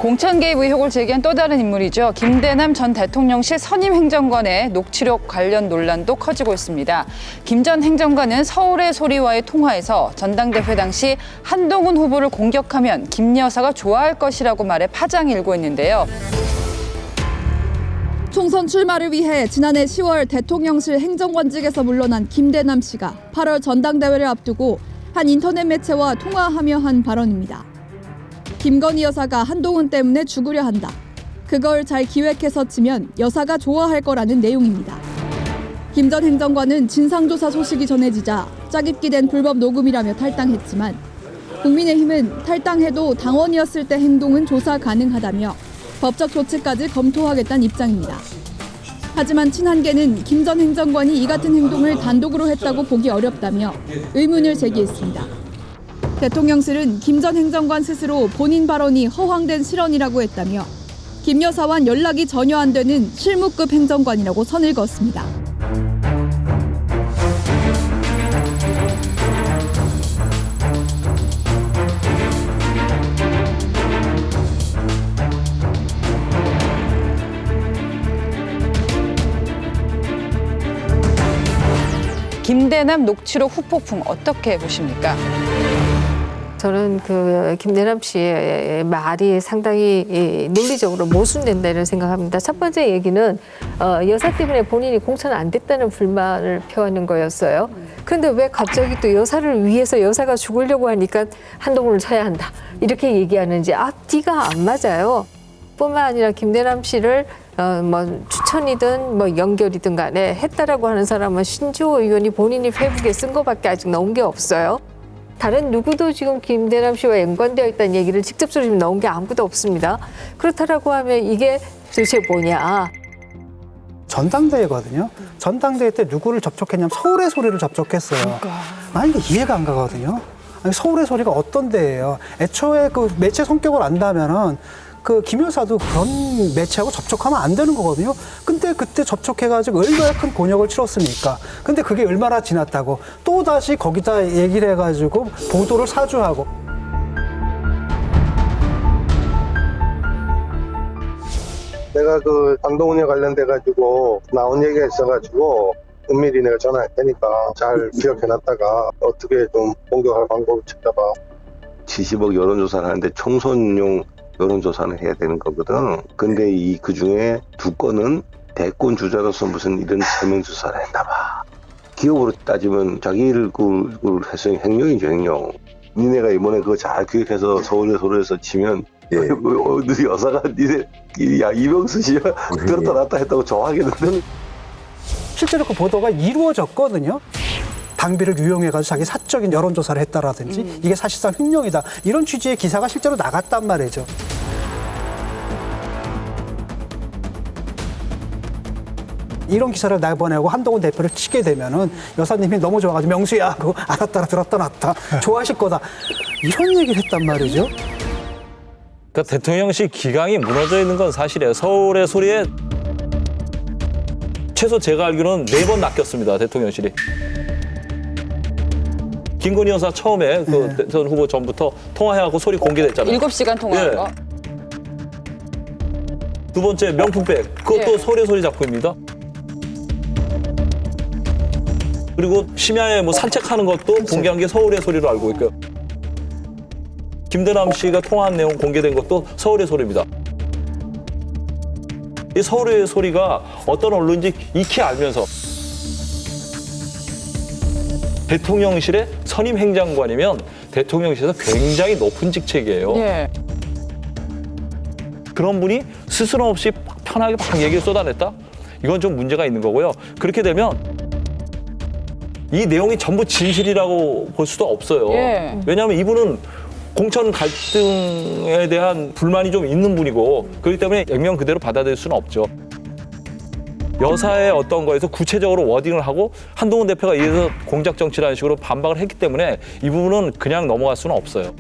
공천 개입 의혹을 제기한 또 다른 인물이죠. 김대남 전 대통령실 선임 행정관의 녹취록 관련 논란도 커지고 있습니다. 김 전 행정관은 서울의 소리와의 통화에서 전당대회 당시 한동훈 후보를 공격하면 김 여사가 좋아할 것이라고 말해 파장이 일고 있는데요. 총선 출마를 위해 지난해 10월 대통령실 행정관직에서 물러난 김대남 씨가 8월 전당대회를 앞두고 한 인터넷 매체와 통화하며 한 발언입니다. 김건희 여사가 한동훈 때문에 죽으려 한다. 그걸 잘 기획해서 치면 여사가 좋아할 거라는 내용입니다. 김 전 행정관은 진상조사 소식이 전해지자 짜깁기 된 불법 녹음이라며 탈당했지만 국민의힘은 탈당해도 당원이었을 때 행동은 조사 가능하다며 법적 조치까지 검토하겠다는 입장입니다. 하지만 친한계는 김 전 행정관이 이 같은 행동을 단독으로 했다고 보기 어렵다며 의문을 제기했습니다. 대통령실은 김 전 행정관 스스로 본인 발언이 허황된 실언이라고 했다며 김 여사와는 연락이 전혀 안 되는 실무급 행정관이라고 선을 그었습니다. 김대남 녹취록 후폭풍 어떻게 보십니까? 저는 그 김대남 씨의 말이 상당히 논리적으로 모순된다 이런 생각합니다. 첫 번째 얘기는 여사 때문에 본인이 공천 안 됐다는 불만을 표하는 거였어요. 그런데 왜 갑자기 또 여사를 위해서 여사가 죽으려고 하니까 한동훈을 쳐야 한다 이렇게 얘기하는지 앞뒤가 안 맞아요. 뿐만 아니라 김대남 씨를 뭐 추천이든 뭐 연결이든 간에 했다라고 하는 사람은 신지호 의원이 본인이 페이북에 쓴 거밖에 아직 나온 게 없어요. 다른 누구도 지금 김대남 씨와 연관되어 있다는 얘기를 직접적으로 지금 나온 게 아무것도 없습니다. 그렇다라고 하면 이게 도대체 뭐냐. 전당대회거든요. 전당대회 때 누구를 접촉했냐면 서울의 소리를 접촉했어요. 아니 이게 이해가 안 가거든요. 아니 서울의 소리가 어떤 데예요. 애초에 그 매체 성격을 안다면은 그 김 여사도 그런 매체하고 접촉하면 안 되는 거거든요. 근데 그때 접촉해가지고 얼마나 큰 곤욕을 치렀습니까? 근데 그게 얼마나 지났다고 또 다시 거기다 얘기를 해가지고 보도를 사주하고. 내가 그 한동훈에 관련돼가지고 나온 얘기가 있어가지고 은밀히 내가 전화할 테니까 잘 기억해놨다가 어떻게 좀 공격할 방법을 찾아봐. 70억 여론조사를 하는데 총선용 여론조사는 해야 되는 거거든. 근데 그 중에 2건은 대권 주자로서 무슨 이런 세명조사를 했나 봐. 기업으로 따지면 자기를 해서 행령이죠, 행령. 니네가 이번에 그거 잘 기획해서 서울의 소리에서 치면 너희 여사가 야 이명수 씨가 들었다 놨다 했다고 좋아하겠는데. 실제로 그 보도가 이루어졌거든요. 당비를 유용해가지고 자기 사적인 여론조사를 했다라든지 이게 사실상 횡령이다. 이런 취지의 기사가 실제로 나갔단 말이죠. 이런 기사를 내보내고 한동훈 대표를 치게 되면은 여사님이 너무 좋아가지고 명수야 그거 알았다 들었다 놨다 좋아하실 거다. 이런 얘기를 했단 말이죠. 그러니까 대통령실 기강이 무너져 있는 건 사실이에요. 서울의 소리에 최소 제가 알기로는 4번 낚였습니다. 대통령실이. 김건희 여사 처음에 그 대선 후보 전부터 통화해갖고 소리 공개됐잖아요. 7시간 통화한 예. 거. 두 번째 명품백, 그것도 예. 서울의 소리 작품입니다. 그리고 심야에 뭐 산책하는 것도 공개한 게 서울의 소리로 알고 있고요. 김대남 씨가 통화한 내용 공개된 것도 서울의 소리입니다. 이 서울의 소리가 어떤 언론인지 익히 알면서 대통령실의 선임 행정관이면 대통령실에서 굉장히 높은 직책이에요. 예. 그런 분이 스스럼 없이 편하게 막 얘기를 쏟아냈다? 이건 좀 문제가 있는 거고요. 그렇게 되면 이 내용이 전부 진실이라고 볼 수도 없어요. 예. 왜냐하면 이분은 공천 갈등에 대한 불만이 좀 있는 분이고 그렇기 때문에 액면 그대로 받아들일 수는 없죠. 여사의 어떤 거에서 구체적으로 워딩을 하고 한동훈 대표가 이래서 공작 정치라는 식으로 반박을 했기 때문에 이 부분은 그냥 넘어갈 수는 없어요.